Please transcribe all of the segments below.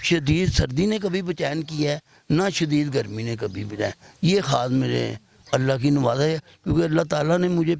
شدید سردی نے کبھی بچین کیا ہے نہ شدید گرمی نے کبھی بچایا. یہ خاص میرے اللہ کی نوازا ہے کیونکہ اللہ تعالیٰ نے مجھے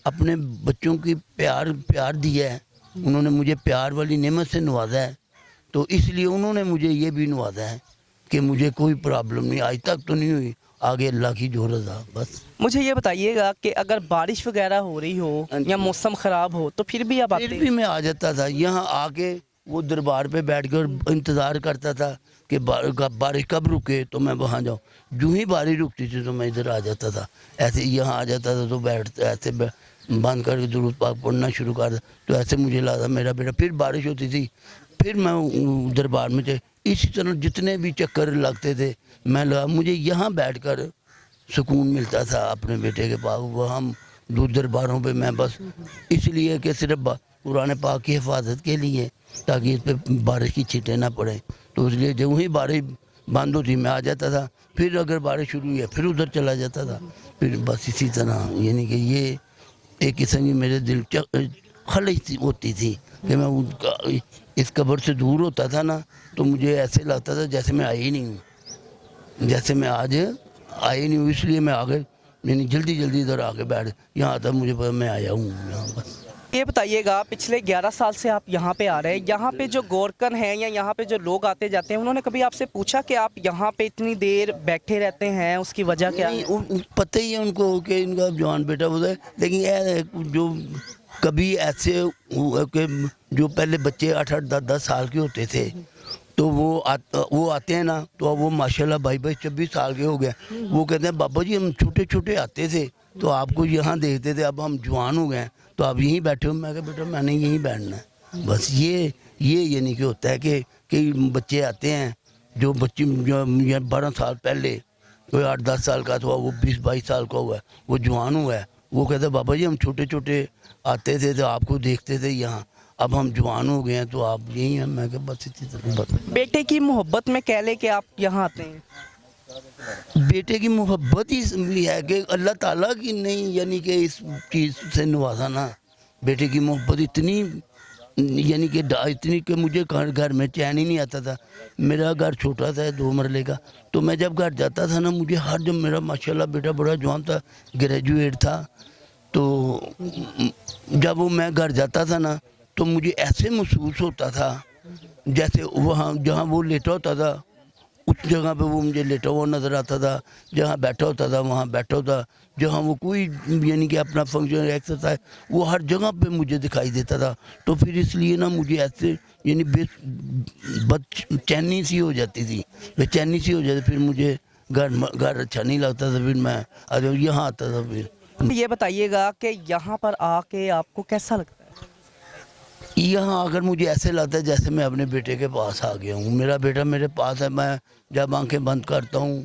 اپنے بچوں کی پیار دیا ہے. انہوں نے مجھے پیار والی نعمت سے نوازا ہے تو اس لیے انہوں نے مجھے یہ بھی نوازا ہے کہ مجھے کوئی پرابلم نہیں آج تک تو نہیں ہوئی. آگے اللہ کی جو رضا بس. مجھے یہ بتائیے گا کہ اگر بارش وغیرہ ہو رہی ہو یا موسم خراب ہو تو پھر بھی آپ پھر آتے بھی میں آ جاتا تھا یہاں آ کے وہ دربار پہ بیٹھ کر انتظار کرتا تھا کہ بارش کب رکے تو میں وہاں جاؤں. جو ہی بارش رکتی تھی تو میں ادھر آ جاتا تھا. ایسے یہاں آ جاتا تھا تو ایسے بند کر کے درود پاک پڑھنا شروع کر دیا تو ایسے مجھے لگا میرا بیٹا. پھر بارش ہوتی تھی پھر میں دربار میں اسی طرح جتنے بھی چکر لگتے تھے میں لگا مجھے یہاں بیٹھ کر سکون ملتا تھا اپنے بیٹے کے پاس. وہ ہم دو درباروں پہ میں بس اس لیے کہ صرف قرآن پاک کی حفاظت کے لیے تاکہ اس پہ بارش کی چھینٹیں نہ پڑیں تو اس لیے جب وہیں بارش بند ہوتی میں آ جاتا تھا. پھر اگر بارش شروع ہوئی ہے پھر ادھر چلا جاتا تھا. پھر بس اسی طرح یعنی کہ یہ ایک قسم کی میرے دل خلش ہوتی تھی کہ میں اس قبر سے دور ہوتا تھا نا تو مجھے ایسے لگتا تھا جیسے میں آیا ہی نہیں ہوں. جیسے میں آج آیا نہیں ہوں اس لیے میں آگے یعنی جلدی ادھر آ کے بیٹھ یہاں تک مجھے پتا میں آیا ہوں یہاں بس. یہ بتائیے گا پچھلے 11 سال سے آپ یہاں پہ آ رہے ہیں, یہاں پہ جو گورکن ہیں یا یہاں پہ جو لوگ آتے جاتے ہیں انہوں نے کبھی آپ سے پوچھا کہ آپ یہاں پہ اتنی دیر بیٹھے رہتے ہیں اس کی وجہ کیا ہے؟ پتہ ہی ہے ان کو کہ ان کا جوان بیٹا ہوتا ہے لیکن یہ جو کبھی ایسے ہوا کہ جو پہلے بچے 8-10 سال کے ہوتے تھے تو وہ آتے ہیں نا تو وہ ماشاءاللہ 22-26 سال کے ہو گئے. وہ کہتے ہیں بابا جی ہم چھوٹے آتے تھے تو آپ کو یہاں دیکھتے تھے اب ہم جوان ہو گئے ہیں تو آپ یہیں بیٹھے ہو. میں کہا بیٹا میں نے یہیں بیٹھنا ہے بس. یہ یعنی کہ ہوتا ہے کہ کئی بچے آتے ہیں جو بچے جو 12 سال پہلے کوئی 8-10 سال کا تھا وہ 20-22 سال کا ہوا ہے وہ جوان ہوا ہے. وہ کہتے ہیں بابا جی ہم چھوٹے آتے تھے تو آپ کو دیکھتے تھے یہاں اب ہم جوان ہو گئے ہیں تو آپ یہی ہیں. میں کہ بس اسی طرح بس. بیٹے کی محبت میں کہہ لے کہ آپ یہاں آتے ہیں. بیٹے کی محبت ہی ہے کہ اللہ تعالیٰ کی نہیں یعنی کہ اس چیز سے نوازا نا. بیٹے کی محبت اتنی یعنی کہ اتنی کہ مجھے گھر میں چین ہی نہیں آتا تھا. میرا گھر چھوٹا تھا 2 مرلے کا تو میں جب گھر جاتا تھا نا مجھے ہر جب میرا ماشاءاللہ بیٹا بڑا جوان تھا گریجویٹ تھا تو جب وہ میں گھر جاتا تھا نا تو مجھے ایسے محسوس ہوتا تھا جیسے وہاں جہاں وہ لیٹا ہوتا تھا اس جگہ پہ وہ مجھے لیٹا ہوا نظر آتا تھا. جہاں بیٹھا ہوتا تھا وہاں بیٹھا ہوتا. جہاں وہ کوئی یعنی کہ اپنا فنکشن ایکسرسائز وہ ہر جگہ پہ مجھے دکھائی دیتا تھا. تو پھر اس لیے نا مجھے ایسے یعنی بد چینی سی ہو جاتی تھی بے چینی سی ہو جاتی. پھر مجھے گھر اچھا نہیں لگتا تھا. پھر میں یہاں آتا تھا. پھر یہ بتائیے گا کہ یہاں پر آ کے آپ کو کیسا لگتا ہے؟ یہاں اگر مجھے ایسے لگتا ہے جیسے میں اپنے بیٹے کے پاس آ گیا ہوں. میرا بیٹا میرے پاس ہے. میں جب آنکھیں بند کرتا ہوں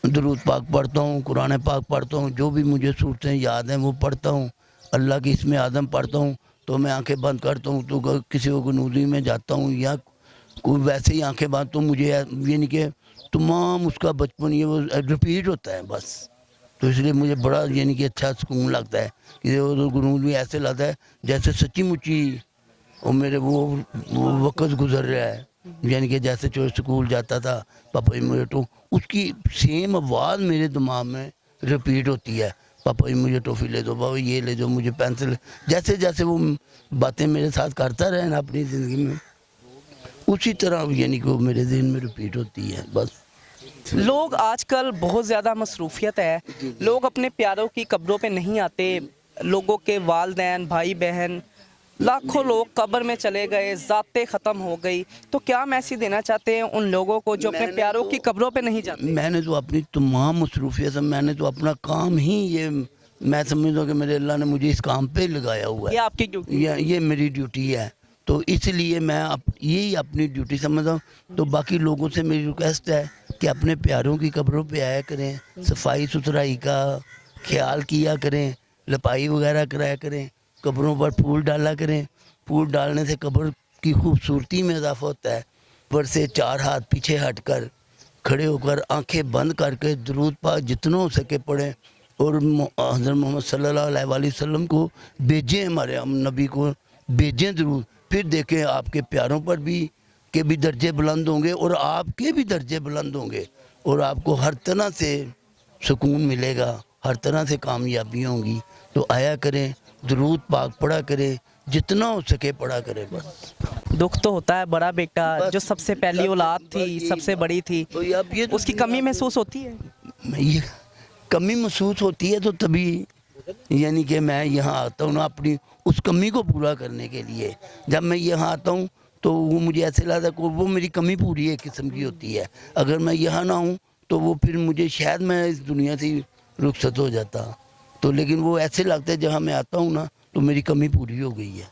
درود پاک پڑھتا ہوں قرآن پاک پڑھتا ہوں جو بھی مجھے صورتیں یاد ہیں وہ پڑھتا ہوں. اللہ کی اسم اعظم پڑھتا ہوں تو میں آنکھیں بند کرتا ہوں تو کسی کو قنوتی میں جاتا ہوں یا کوئی ویسے ہی آنکھیں بند تو مجھے یعنی کہ تمام اس کا بچپن یہ وہ ریپیٹ ہوتا ہے بس. تو اس لیے مجھے بڑا یعنی کہ اچھا سکون لگتا ہے کہ قنوت میں ایسے لگتا ہے جیسے سچی مچی اور میرے وہ وقت گزر رہا ہے. یعنی کہ جیسے سکول جاتا تھا پاپا جی مجھے تو اس کی سیم آواز میرے دماغ میں ریپیٹ ہوتی ہے. پاپا جی مجھے ٹوفی لے دو بابا یہ لے دو مجھے پینسل. جیسے جیسے وہ باتیں میرے ساتھ کرتا رہے نا اپنی زندگی میں اسی طرح یعنی کہ وہ میرے ذہن میں ریپیٹ ہوتی ہے بس. لوگ آج کل بہت زیادہ مصروفیت ہے. لوگ اپنے پیاروں کی قبروں پہ نہیں آتے. لوگوں کے والدین بھائی بہن لاکھوں لوگ قبر میں چلے گئے ذاتیں ختم ہو گئی. تو کیا میسیج دینا چاہتے ہیں ان لوگوں کو جو اپنے پیاروں کی قبروں پہ نہیں جاتے؟ میں نے تو اپنی تمام مصروفیت میں نے تو اپنا کام ہی یہ میں سمجھتا ہوں کہ میرے اللہ نے مجھے اس کام پہ لگایا ہوا ہے. یہ آپ کی ڈیوٹی یہ میری ڈیوٹی ہے تو اس لیے میں یہی اپنی ڈیوٹی سمجھتا ہوں. تو باقی لوگوں سے میری ریکویسٹ ہے کہ اپنے پیاروں کی قبروں پہ آیا کریں. صفائی ستھرائی کا خیال کیا کریں. لپائی وغیرہ کرایا کریں. قبروں پر پھول ڈالا کریں. پھول ڈالنے سے قبر کی خوبصورتی میں اضافہ ہوتا ہے. پر سے 4 ہاتھ پیچھے ہٹ کر کھڑے ہو کر آنکھیں بند کر کے درود پاک جتنا ہو سکے پڑھیں اور حضرت محمد صلی اللہ علیہ وآلہ وسلم کو بھیجیں. ہمارے ہم نبی کو بھیجیں ضرور. پھر دیکھیں آپ کے پیاروں پر بھی کے بھی درجے بلند ہوں گے اور آپ کے بھی درجے بلند ہوں گے اور آپ کو ہر طرح سے سکون ملے گا, ہر طرح سے کامیابی ہوں گی. تو آیا کریں, درود پاک پڑھا کریں, جتنا ہو سکے پڑھا کریں. بس دکھ تو ہوتا ہے, بڑا بیٹا جو سب سے پہلی اولاد تھی, سب سے بڑی تھی, تو اب یہ تو اس کی کمی محسوس ہوتی ہے. یہ کمی محسوس ہوتی ہے تو تبھی یعنی کہ میں یہاں آتا ہوں نا اپنی اس کمی کو پورا کرنے کے لیے. جب میں یہاں آتا ہوں تو وہ مجھے ایسے لگتا ہے کہ وہ میری کمی پوری ایک قسم کی ہوتی ہے. اگر میں یہاں نہ ہوں تو وہ پھر مجھے شاید میں اس دنیا سے رخصت ہو جاتا. تو لیکن وہ ایسے لگتا ہے جہاں میں آتا ہوں نا تو میری کمی پوری ہو گئی ہے.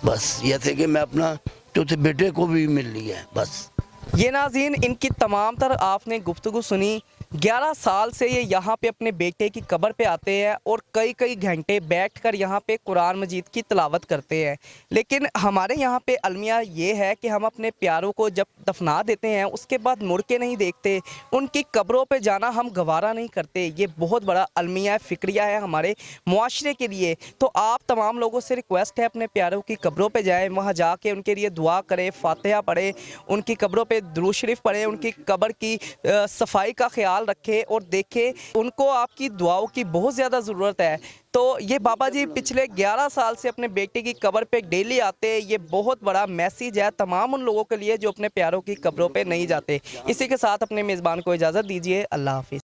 بس جیسے کہ میں اپنا چوتھے بیٹے کو بھی مل لیا ہے. بس یہ ناظرین ان کی تمام تر آپ نے گفتگو سنی. 11 سال سے یہ یہاں پہ اپنے بیٹے کی قبر پہ آتے ہیں اور کئی گھنٹے بیٹھ کر یہاں پہ قرآن مجید کی تلاوت کرتے ہیں. لیکن ہمارے یہاں پہ المیہ یہ ہے کہ ہم اپنے پیاروں کو جب دفنا دیتے ہیں اس کے بعد مڑ کے نہیں دیکھتے, ان کی قبروں پہ جانا ہم گوارا نہیں کرتے. یہ بہت بڑا المیہ فکریہ ہے ہمارے معاشرے کے لیے. تو آپ تمام لوگوں سے ریکویسٹ ہے اپنے پیاروں کی قبروں پہ جائیں, وہاں جا کے ان کے لیے دعا کریں, فاتحہ پڑھیں, ان کی قبروں پہ درود شریف پڑھیں, ان کی قبر کی صفائی کا خیال رکھیں اور دیکھیں. ان کو آپ کی دعاؤں کی بہت زیادہ ضرورت ہے. تو یہ بابا جی پچھلے 11 سال سے اپنے بیٹے کی قبر پہ ڈیلی آتے ہیں. یہ بہت بڑا میسیج ہے تمام ان لوگوں کے لیے جو اپنے پیاروں کی قبروں پہ نہیں جاتے. اسی کے ساتھ اپنے میزبان کو اجازت دیجیے. اللہ حافظ.